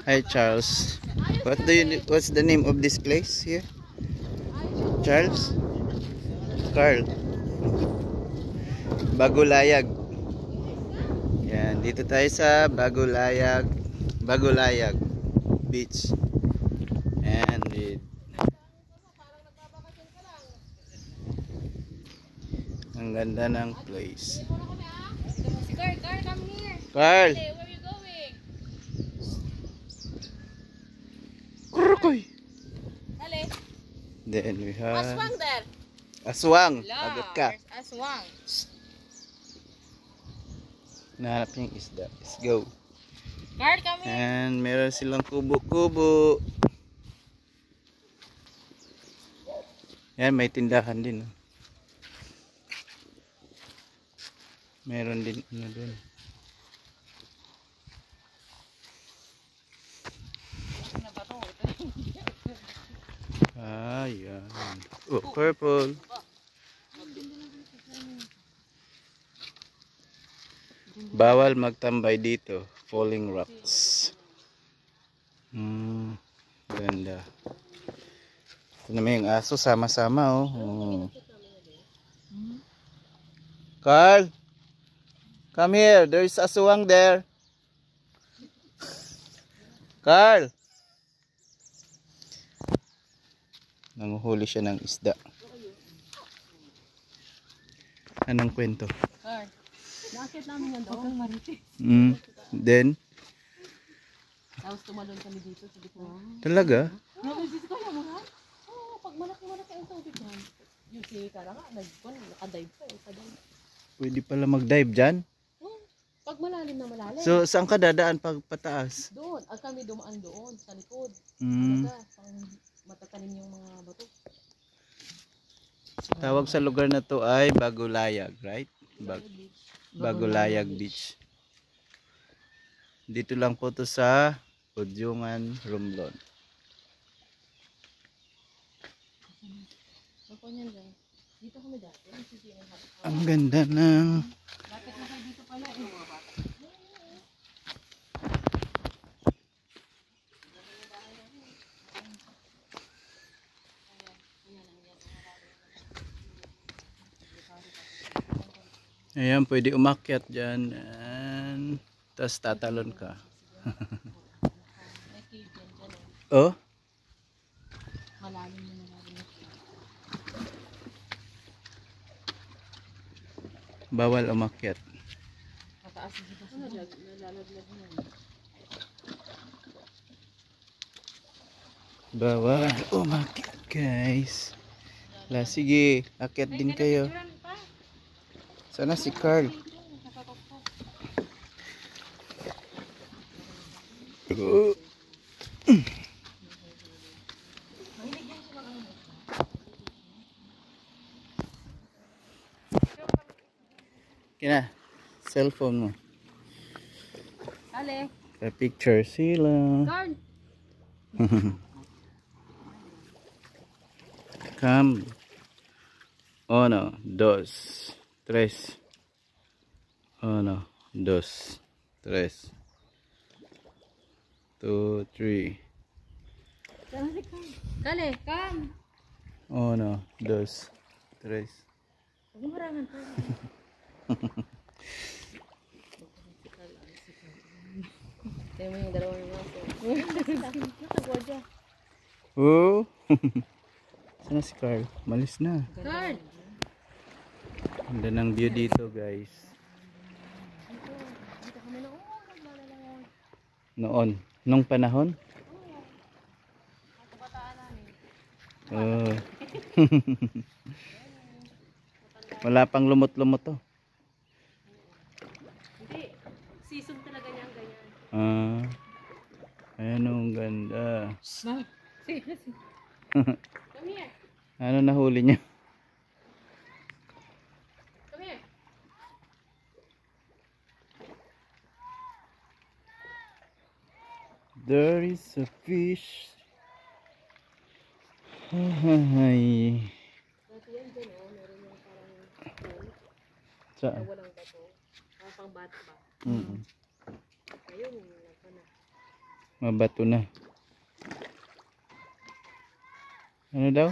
Hi Charles. What's the name of this place here? Charles? Carl. Bagolayag. Yan, dito tayo sa Bagolayag Beach. And ang ganda ng place. Carl, come here. Carl! Hey, where are you going? Kurukoy! Dali. Then we have Aswang there. Aswang. La, Agad ka. there's aswang. Nahanap yung isda. Let's go. Carl, come here. And meron silang kubo-kubo. Yan, may tindahan din. Oh. Meron din ano dun. Ayan. Oh, purple. Bawal magtambay dito. Falling rocks. Ganda. Ito naman yung aso. Sama-sama oh. Carl! Come here. There's aswang there. Carl! Nanguhuli siya ng isda. Anong kwento? Carl, nakakit namin yan doon. Huwag kang marites. Then? Tapos tumalon kami dito. Sabi ko, Talaga? nakasisi ko lang mga. Oo, pag malaki-malaki ang tubig yan. Yung si Kara nga, nakadive ka eh. Pwede pala mag-dive dyan? Pag malalim na malalim. So, saan ka dadaan pag pataas? Doon. At kami dumaan doon sa likod. Talaga, pang matatanim yung mga bato. Tawag sa lugar na to ay Bagolayag, right? Bagolayag Beach. Dito lang po to sa Udyungan, Romblon. Dito kami dati. Ang ganda ng Bakit na kayo dito pala eh? Mga bata. ayan, pwede umakyat dyan. Tapos tatalon ka. Oh? Malalim na malalim. Bawal umakyat. Mataas dito. Nalalaglag na. Bawal umakyat, guys. Sige, akyat din kayo. Sana si Carl. Kina, cellphone mo. Ale. Pa-picture sila. Carl. Come. 1, 2, 3. 1, 2, 3. 2, 3. Kale, come. 1, 2, 3. Pagmarangan pa. Tayo mo yung dalawang maso. Nakagwadya. Oh. Sana si Carl? Malis na. Carl. Ganda ng view dito, guys. Dito kami na. Naglalalawan. Noon. Nung panahon? Kabataan namin. Oh. Wala pang lumot-lumot to. Hindi. Season talaga niya ang ganyan. Ayan ang ganda. Seriously. Come here. Ano nahuli niya? Come here. There is a fish. Ay. Dati yan dyan oh. Meron yung parang pool. Saan? Na walang bato. Parang pang bata ba? Mm. Ayun, wala pa na. Mabato na. Ano daw?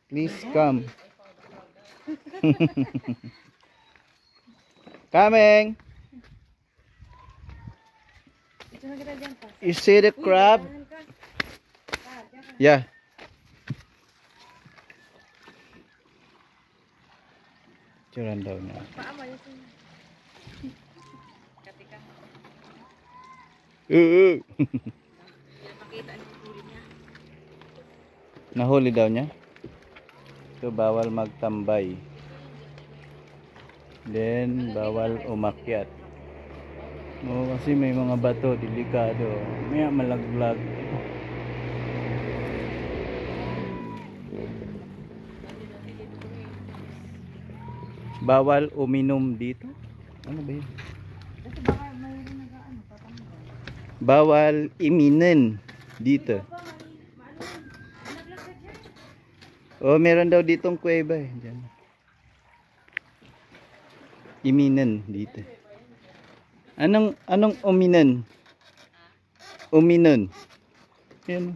Please come. Coming. Ito na kita dyan pa. You see the crab? Yeah. Tiyan daw na. Paama yun sa'yo. Katika. Makita ang huli niya. Nahuli daw niya. So bawal magtambay. Then bawal umakyat. Oo, kasi may mga bato, delikado. May malaglag. Bawal uminom dito. Ano ba yun? Ito baka mayroon nag-ano, tatanggal. Bawal iminen dito. Oh, meron daw ditong kuweba eh. Diyan. Iminen dito. Anong uminen? Uminon. Yan.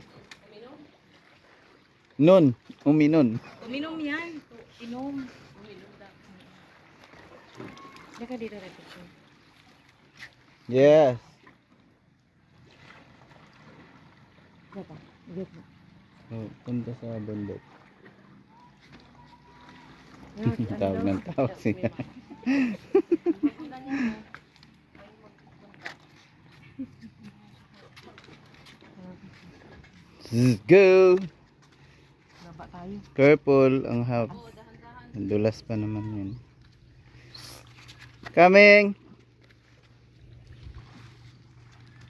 Non, uminon. Uminom yan. Inom. Daka dito repetition. Yes. Dapa. Dito. Oh, punta sa bundok. Tawag ng tawag siya. Let's go. Baba tayo. Careful ang house. Dulas pa naman yun. Coming.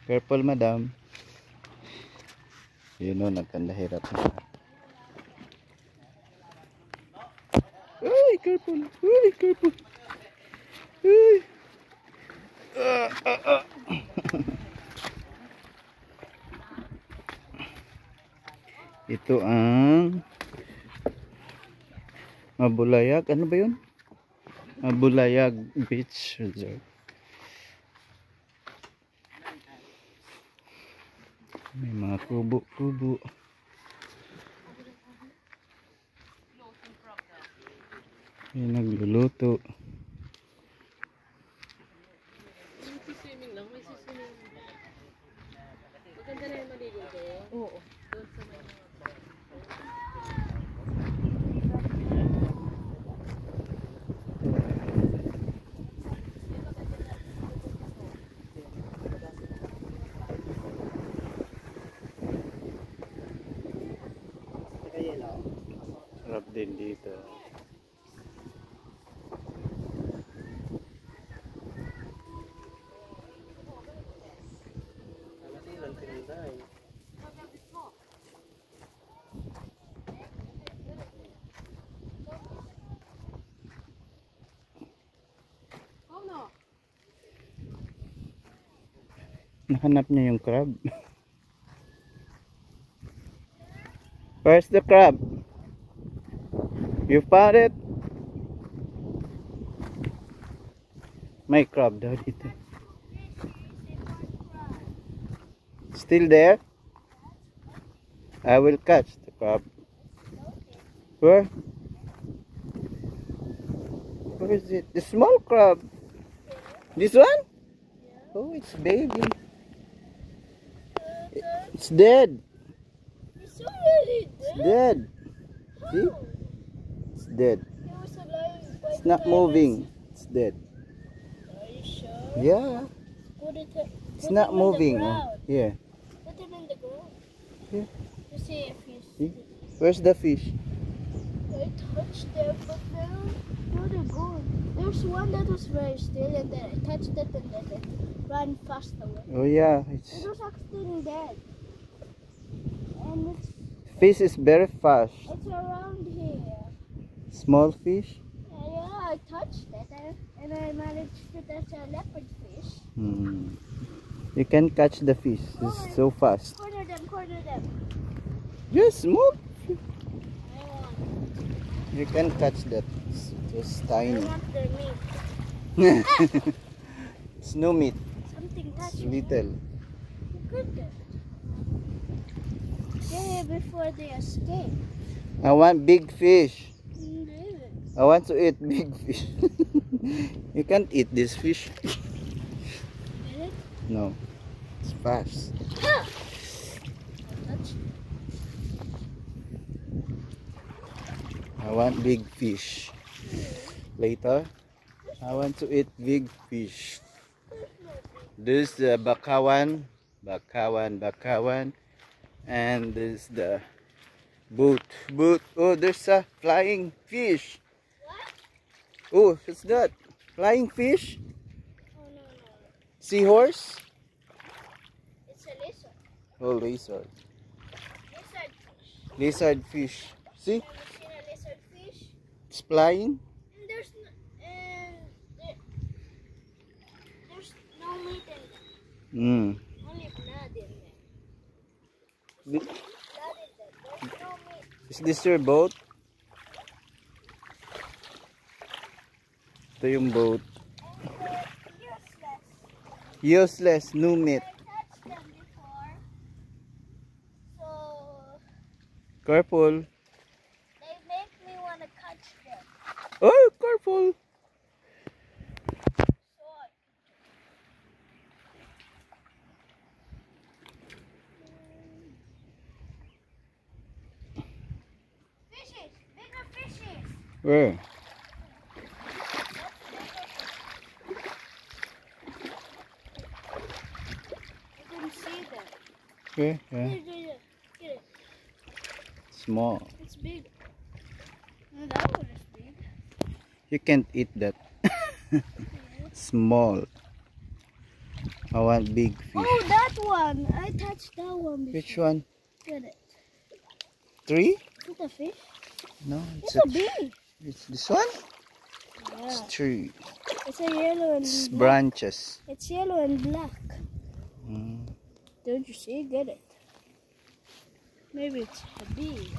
Careful, madam. Yun o, nagkandahirap na. Uy, careful. Uy, careful. Uy. Ito ang Mabulayag. Ano ba yun? Mabulayag Beach Resort. May mga kubo-kubo. May nagluluto. Swimming lang, may swimming. Maganda na yung maligo doon. Oo. Doon sa may Sarap din dito. Nahanap niya yung crab. Where's the crab? You found it? May crab daw dito. Still there? I will catch the crab. Where? Where is it? The small crab. This one? Oh, it's baby. It's dead. It's already It's dead. See? It's dead. It was alive. It's not moving. It's dead. Are you sure? Yeah. Put it. It's not moving. Oh, here. Put it in the ground. Here. You see if you See? Where's the fish? I touched them, but now they're gone. There's one that was very still, and then I touched it, and then it ran fast away. Oh yeah, It it's was actually dead. And fish is very fast. it's around here. Small fish. Yeah, I touched it, and I managed to touch a leopard fish. Hmm. You can catch the fish. It's so fast. Corner them, corner them. Just move. I want. You can catch that. It's just I tiny. want their meat. It's no meat. Something Nothing It's touched it. little. Look at that. Yeah, before they escape. I want big fish. David. I want to eat big fish. You can't eat this fish. Get it? No. It's fast. Ah! Touch. I want big fish. Later, I want to eat big fish. This is the bakawan, and this is the boat. Oh, there's a flying fish. Oh, what's that? Flying fish? Oh no. Seahorse? It's a lizard. Oh, lizard. Lizard fish. Lizard fish. See? Have you seen a lizard fish? It's flying. And there's no meat in them. Only blood in them. Blood in them. There's no meat. Is this your boat? Ito yung boat. And they're useless. Useless, no meat. I touched them before. So Careful. they make me want to catch them. Oh, careful. So fishes, bigger fishes. Where? I didn't see them. Okay, yeah. Here. Get it. Small. It's big. No, that one is big. You can't eat that. Small. I want big fish. Oh, that one. I touched that one before. Which one? Get it. 3? Is it a fish? No, It's a bee. it's this one? Yeah. It's 3. It's a yellow and It's black. branches. It's yellow and black. Mm. Don't you see? Get it. Maybe it's a bee.